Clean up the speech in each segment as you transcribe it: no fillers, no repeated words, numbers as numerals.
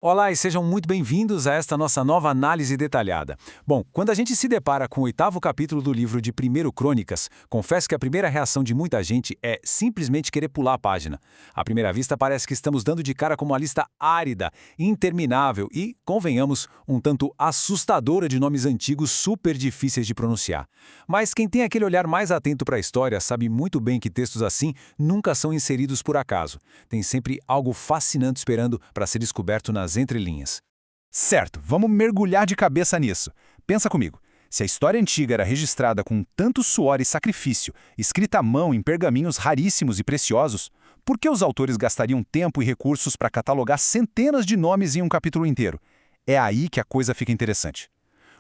Olá e sejam muito bem-vindos a esta nossa nova análise detalhada. Bom, quando a gente se depara com o oitavo capítulo do livro de 1 Crônicas, confesso que a primeira reação de muita gente é simplesmente querer pular a página. À primeira vista, parece que estamos dando de cara com uma lista árida, interminável e, convenhamos, um tanto assustadora de nomes antigos super difíceis de pronunciar. Mas quem tem aquele olhar mais atento para a história sabe muito bem que textos assim nunca são inseridos por acaso. Tem sempre algo fascinante esperando para ser descoberto nas entrelinhas. Certo, vamos mergulhar de cabeça nisso. Pensa comigo, se a história antiga era registrada com tanto suor e sacrifício, escrita à mão em pergaminhos raríssimos e preciosos, por que os autores gastariam tempo e recursos para catalogar centenas de nomes em um capítulo inteiro? É aí que a coisa fica interessante.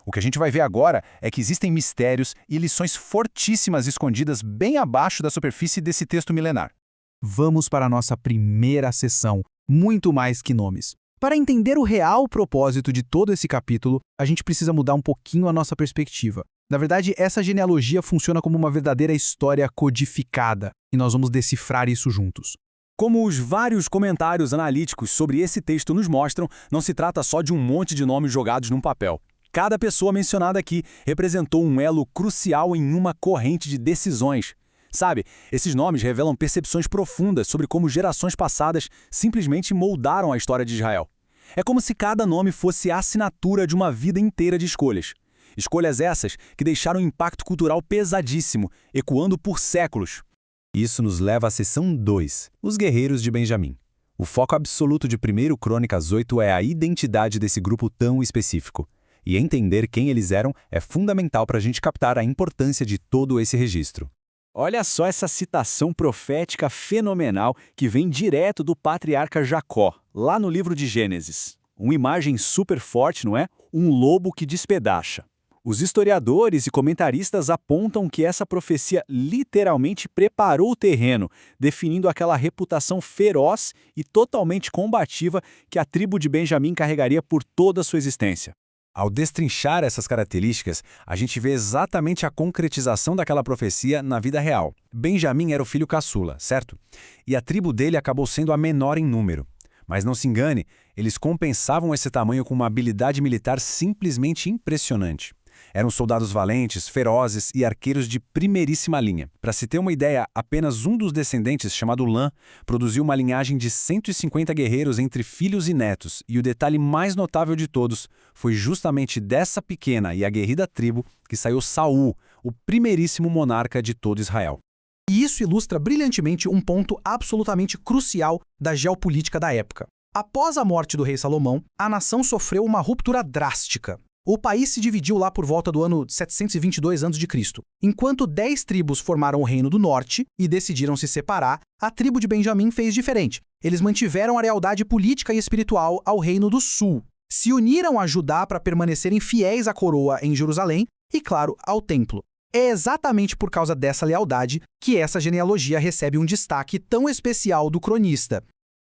O que a gente vai ver agora é que existem mistérios e lições fortíssimas escondidas bem abaixo da superfície desse texto milenar. Vamos para a nossa primeira sessão, muito mais que nomes. Para entender o real propósito de todo esse capítulo, a gente precisa mudar um pouquinho a nossa perspectiva. Na verdade, essa genealogia funciona como uma verdadeira história codificada, e nós vamos decifrar isso juntos. Como os vários comentários analíticos sobre esse texto nos mostram, não se trata só de um monte de nomes jogados num papel. Cada pessoa mencionada aqui representou um elo crucial em uma corrente de decisões. Sabe, esses nomes revelam percepções profundas sobre como gerações passadas simplesmente moldaram a história de Israel. É como se cada nome fosse a assinatura de uma vida inteira de escolhas. Escolhas essas que deixaram um impacto cultural pesadíssimo, ecoando por séculos. Isso nos leva à seção 2, os guerreiros de Benjamim. O foco absoluto de 1 Crônicas 8 é a identidade desse grupo tão específico. E entender quem eles eram é fundamental para a gente captar a importância de todo esse registro. Olha só essa citação profética fenomenal que vem direto do patriarca Jacó, lá no livro de Gênesis. Uma imagem super forte, não é? Um lobo que despedaça. Os historiadores e comentaristas apontam que essa profecia literalmente preparou o terreno, definindo aquela reputação feroz e totalmente combativa que a tribo de Benjamim carregaria por toda a sua existência. Ao destrinchar essas características, a gente vê exatamente a concretização daquela profecia na vida real. Benjamim era o filho caçula, certo? E a tribo dele acabou sendo a menor em número. Mas não se engane, eles compensavam esse tamanho com uma habilidade militar simplesmente impressionante. Eram soldados valentes, ferozes e arqueiros de primeiríssima linha. Para se ter uma ideia, apenas um dos descendentes, chamado Lã, produziu uma linhagem de 150 guerreiros entre filhos e netos, e o detalhe mais notável de todos foi justamente dessa pequena e aguerrida tribo que saiu Saul, o primeiríssimo monarca de todo Israel. E isso ilustra brilhantemente um ponto absolutamente crucial da geopolítica da época. Após a morte do rei Salomão, a nação sofreu uma ruptura drástica. O país se dividiu lá por volta do ano 722 a.C. Enquanto 10 tribos formaram o Reino do Norte e decidiram se separar, a tribo de Benjamim fez diferente. Eles mantiveram a lealdade política e espiritual ao Reino do Sul. Se uniram a Judá para permanecerem fiéis à coroa em Jerusalém e, claro, ao templo. É exatamente por causa dessa lealdade que essa genealogia recebe um destaque tão especial do cronista.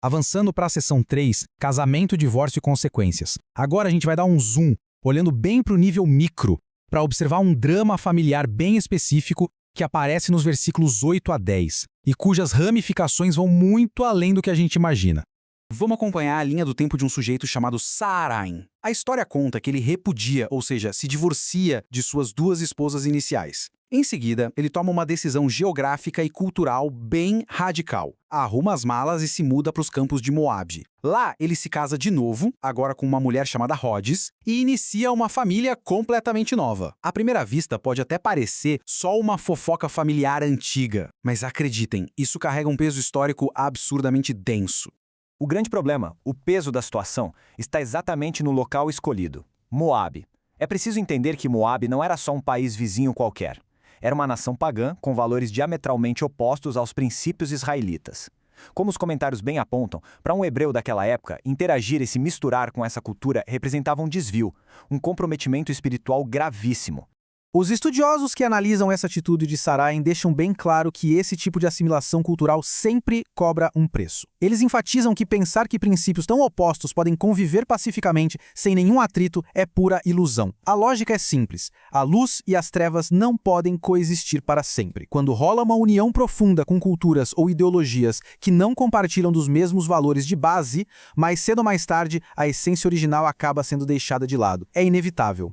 Avançando para a seção 3, casamento, divórcio e consequências. Agora a gente vai dar um zoom, olhando bem para o nível micro, para observar um drama familiar bem específico que aparece nos versículos 8 a 10, e cujas ramificações vão muito além do que a gente imagina. Vamos acompanhar a linha do tempo de um sujeito chamado Saaraim. A história conta que ele repudia, ou seja, se divorcia de suas duas esposas iniciais. Em seguida, ele toma uma decisão geográfica e cultural bem radical. Arruma as malas e se muda para os campos de Moabe. Lá, ele se casa de novo, agora com uma mulher chamada Rhodes, e inicia uma família completamente nova. À primeira vista, pode até parecer só uma fofoca familiar antiga, mas acreditem, isso carrega um peso histórico absurdamente denso. O grande problema, o peso da situação, está exatamente no local escolhido, Moabe. É preciso entender que Moabe não era só um país vizinho qualquer. Era uma nação pagã com valores diametralmente opostos aos princípios israelitas. Como os comentários bem apontam, para um hebreu daquela época, interagir e se misturar com essa cultura representava um desvio, um comprometimento espiritual gravíssimo. Os estudiosos que analisam essa atitude de Sarai deixam bem claro que esse tipo de assimilação cultural sempre cobra um preço. Eles enfatizam que pensar que princípios tão opostos podem conviver pacificamente sem nenhum atrito é pura ilusão. A lógica é simples. A luz e as trevas não podem coexistir para sempre. Quando rola uma união profunda com culturas ou ideologias que não compartilham dos mesmos valores de base, mais cedo ou mais tarde a essência original acaba sendo deixada de lado. É inevitável.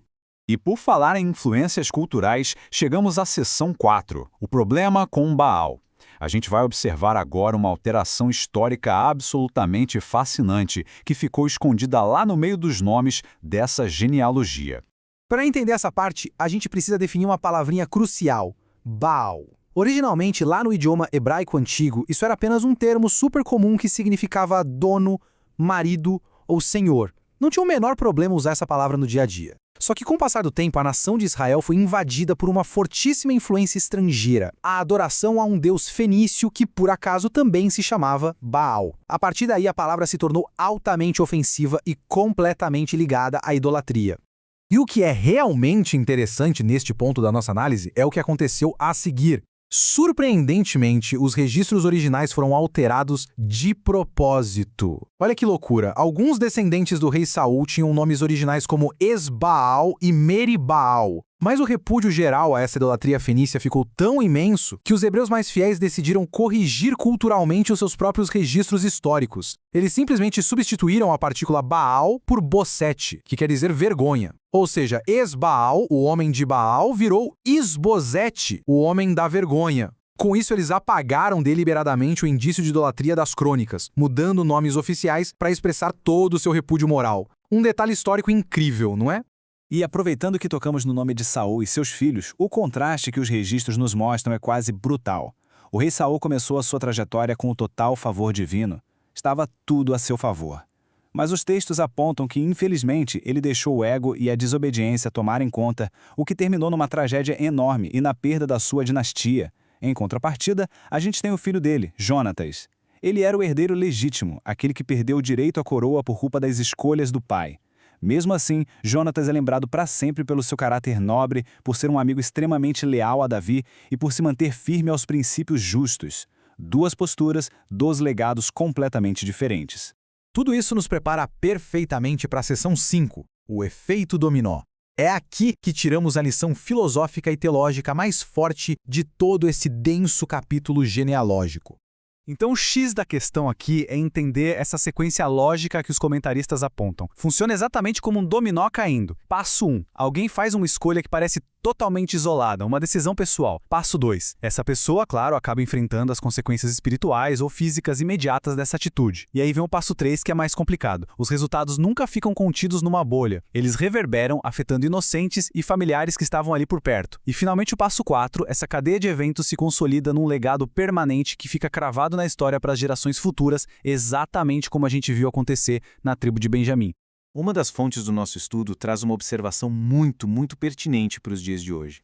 E por falar em influências culturais, chegamos à seção 4, o problema com Baal. A gente vai observar agora uma alteração histórica absolutamente fascinante que ficou escondida lá no meio dos nomes dessa genealogia. Para entender essa parte, a gente precisa definir uma palavrinha crucial: Baal. Originalmente, lá no idioma hebraico antigo, isso era apenas um termo super comum que significava dono, marido ou senhor. Não tinha o menor problema usar essa palavra no dia a dia. Só que com o passar do tempo, a nação de Israel foi invadida por uma fortíssima influência estrangeira, a adoração a um deus fenício que, por acaso, também se chamava Baal. A partir daí, a palavra se tornou altamente ofensiva e completamente ligada à idolatria. E o que é realmente interessante neste ponto da nossa análise é o que aconteceu a seguir. Surpreendentemente, os registros originais foram alterados de propósito. Olha que loucura, alguns descendentes do rei Saul tinham nomes originais como Esbaal e Meribaal. Mas o repúdio geral a essa idolatria fenícia ficou tão imenso que os hebreus mais fiéis decidiram corrigir culturalmente os seus próprios registros históricos. Eles simplesmente substituíram a partícula Baal por Bosete, que quer dizer vergonha. Ou seja, Esbaal, o homem de Baal, virou Isbosete, o homem da vergonha. Com isso, eles apagaram deliberadamente o indício de idolatria das crônicas, mudando nomes oficiais para expressar todo o seu repúdio moral. Um detalhe histórico incrível, não é? E aproveitando que tocamos no nome de Saul e seus filhos, o contraste que os registros nos mostram é quase brutal. O rei Saul começou a sua trajetória com o total favor divino. Estava tudo a seu favor. Mas os textos apontam que, infelizmente, ele deixou o ego e a desobediência tomarem conta, o que terminou numa tragédia enorme e na perda da sua dinastia. Em contrapartida, a gente tem o filho dele, Jonatas. Ele era o herdeiro legítimo, aquele que perdeu o direito à coroa por culpa das escolhas do pai. Mesmo assim, Jonatas é lembrado para sempre pelo seu caráter nobre, por ser um amigo extremamente leal a Davi e por se manter firme aos princípios justos. Duas posturas, dois legados completamente diferentes. Tudo isso nos prepara perfeitamente para a seção 5, o efeito dominó. É aqui que tiramos a lição filosófica e teológica mais forte de todo esse denso capítulo genealógico. Então o X da questão aqui é entender essa sequência lógica que os comentaristas apontam. Funciona exatamente como um dominó caindo. Passo 1. Alguém faz uma escolha que parece totalmente isolada, uma decisão pessoal. Passo 2. Essa pessoa, claro, acaba enfrentando as consequências espirituais ou físicas imediatas dessa atitude. E aí vem o passo 3, que é mais complicado. Os resultados nunca ficam contidos numa bolha. Eles reverberam, afetando inocentes e familiares que estavam ali por perto. E finalmente o passo 4, essa cadeia de eventos se consolida num legado permanente que fica cravado na história para as gerações futuras, exatamente como a gente viu acontecer na tribo de Benjamim. Uma das fontes do nosso estudo traz uma observação muito pertinente para os dias de hoje.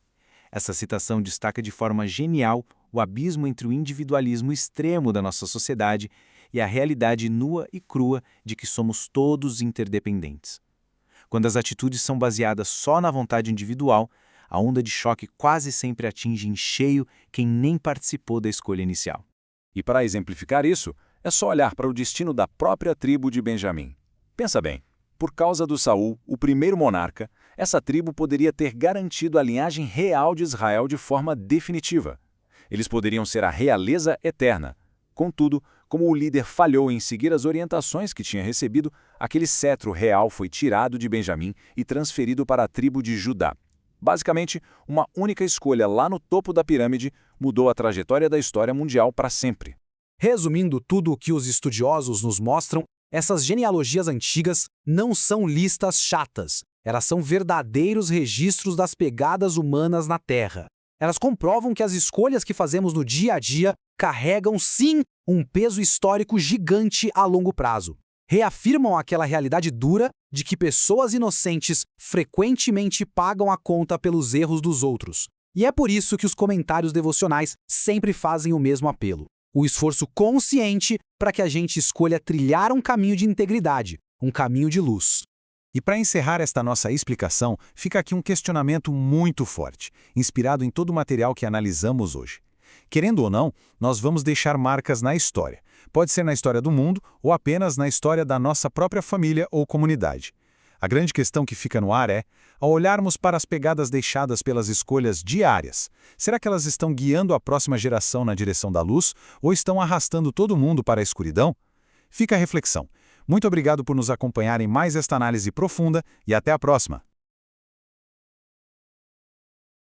Essa citação destaca de forma genial o abismo entre o individualismo extremo da nossa sociedade e a realidade nua e crua de que somos todos interdependentes. Quando as atitudes são baseadas só na vontade individual, a onda de choque quase sempre atinge em cheio quem nem participou da escolha inicial. E para exemplificar isso, é só olhar para o destino da própria tribo de Benjamim. Pensa bem. Por causa do Saul, o primeiro monarca, essa tribo poderia ter garantido a linhagem real de Israel de forma definitiva. Eles poderiam ser a realeza eterna. Contudo, como o líder falhou em seguir as orientações que tinha recebido, aquele cetro real foi tirado de Benjamim e transferido para a tribo de Judá. Basicamente, uma única escolha lá no topo da pirâmide mudou a trajetória da história mundial para sempre. Resumindo tudo o que os estudiosos nos mostram, essas genealogias antigas não são listas chatas. Elas são verdadeiros registros das pegadas humanas na Terra. Elas comprovam que as escolhas que fazemos no dia a dia carregam, sim, um peso histórico gigante a longo prazo. Reafirmam aquela realidade dura de que pessoas inocentes frequentemente pagam a conta pelos erros dos outros. E é por isso que os comentários devocionais sempre fazem o mesmo apelo. O esforço consciente para que a gente escolha trilhar um caminho de integridade, um caminho de luz. E para encerrar esta nossa explicação, fica aqui um questionamento muito forte, inspirado em todo o material que analisamos hoje. Querendo ou não, nós vamos deixar marcas na história. Pode ser na história do mundo ou apenas na história da nossa própria família ou comunidade. A grande questão que fica no ar é, ao olharmos para as pegadas deixadas pelas escolhas diárias, será que elas estão guiando a próxima geração na direção da luz ou estão arrastando todo mundo para a escuridão? Fica a reflexão. Muito obrigado por nos acompanhar em mais esta análise profunda e até a próxima!